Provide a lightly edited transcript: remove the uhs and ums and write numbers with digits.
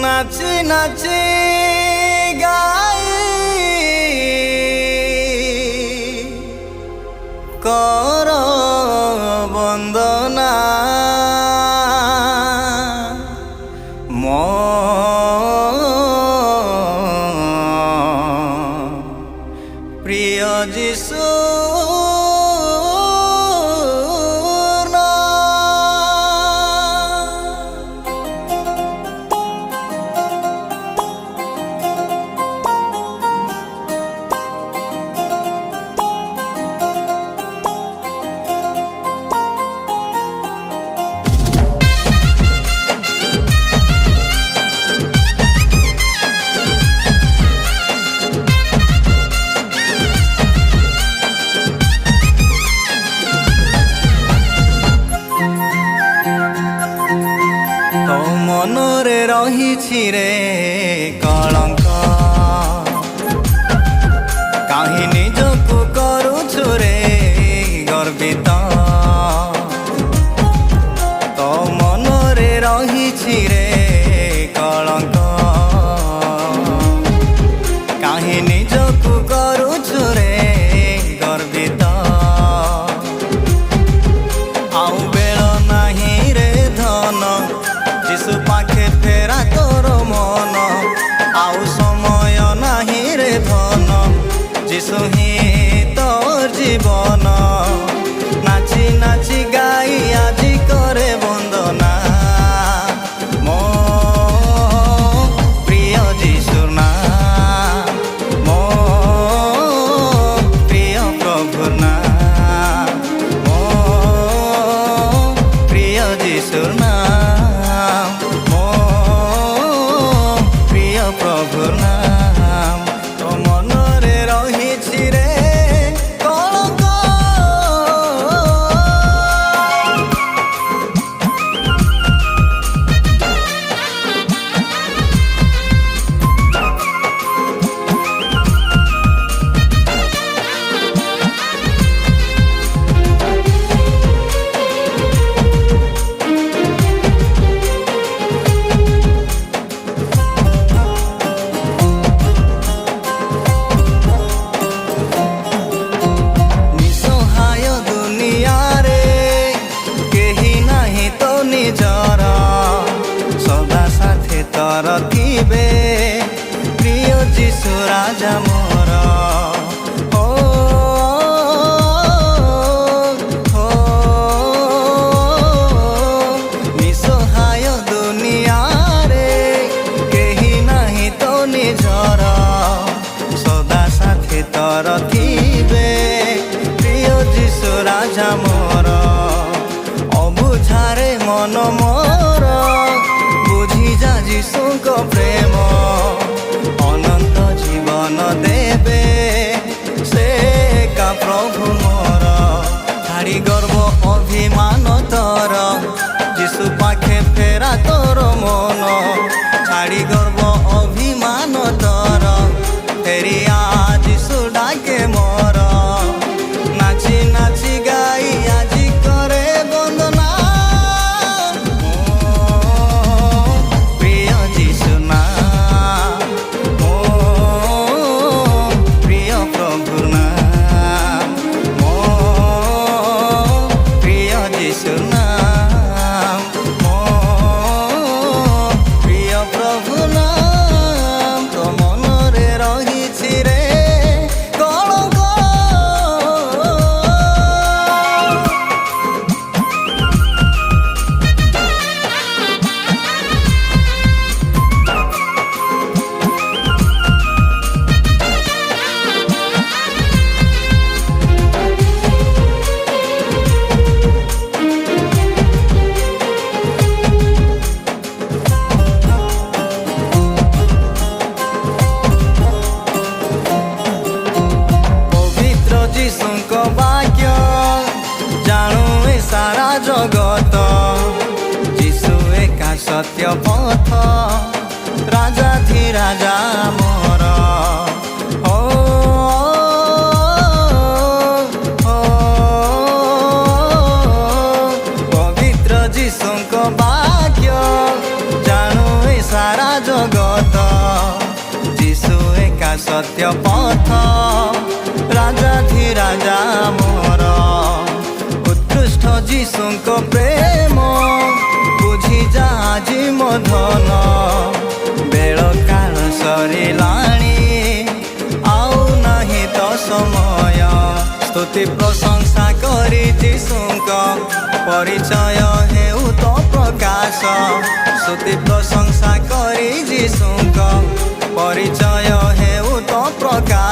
নাচি নাচি গাই কর বন্দনা প্রিয় যিশু মনরে রহিছি রে কলঙ্ক কাহি নিজকু করুছু রে গর্বিত তো মনরে রহিছি রে কলঙ্ক কাহি নিজকু করুছু রে গর্বিত আউ বেল নাহি রে ধন যিশু পাখে ফেরা তোর মন আউ সময় নাহি রে ধন যিশু হি তোর জীবন নাচি নাচি গাই আজি করে বন্দনা মো প্রিয় যিশুর নাম মো প্রিয় প্রভুর নাম মো প্রিয় যিশুর নাম প্রভুর নাম তো মনরে রহিছি রে কলঙ্ক সদা সাথে তর থিবে প্রিয় যিশু রাজা মোর ও নিঃসহায় দুনিয়ারে কেহি নাহি তো নিজর সদা সাথে তর থিবে প্রিয় যিশু রাজা মোর অবুঝারে মন মোর বুঝি যা যিশুଙ୍କ প্রেম অনন্ত জীবন দেবে সে কা প্রভু মোর ছাড়ি গর্ব অভিমান তোর যিশু পাখে ফেরা তোর মন ছাড়ি গর্ব অভিমান তোর ফেরিয়া যিশু ডাকে মোর নাচি নাচি গাই আজি করে বন্দনা প্রিয় যিশু নাম মো প্রিয় প্রভুর নাম মো প্রিয় যিশু নাম মো প্রিয় প্রভু নাম তো মনরে রহিছি রে কলঙ্ক পবিত্র যিশুଙ୍କ বাক্য জাণু এ সারা জগত যিশু একা সত্য পথ রাজাধিরাজা মোর ও পবিত্র যিশুଙ୍କ বাক্য জাণু এ সারা জগত যিশু একা সত্য পথ রাজাধিরাজা মোর উৎকৃষ্ট যিশুଙ୍କ প্রেম বুঝি যা আজি ମୋ ଧନ ବେଳ କାଳ ସରିଲାଣି ଆଉ ନାହିଁ ତ ସମୟ ସ୍ତୁତି ପ୍ରଶଂସା କରି ଯୀଶୁଙ୍କ ପରିଚୟ ହେଉ ତ ପ୍ରକାଶ ସ୍ତୁତି ପ୍ରଶଂସା କରି ଯୀଶୁଙ୍କ ପରିଚୟ ହେଉ ତ ପ୍ରକାଶ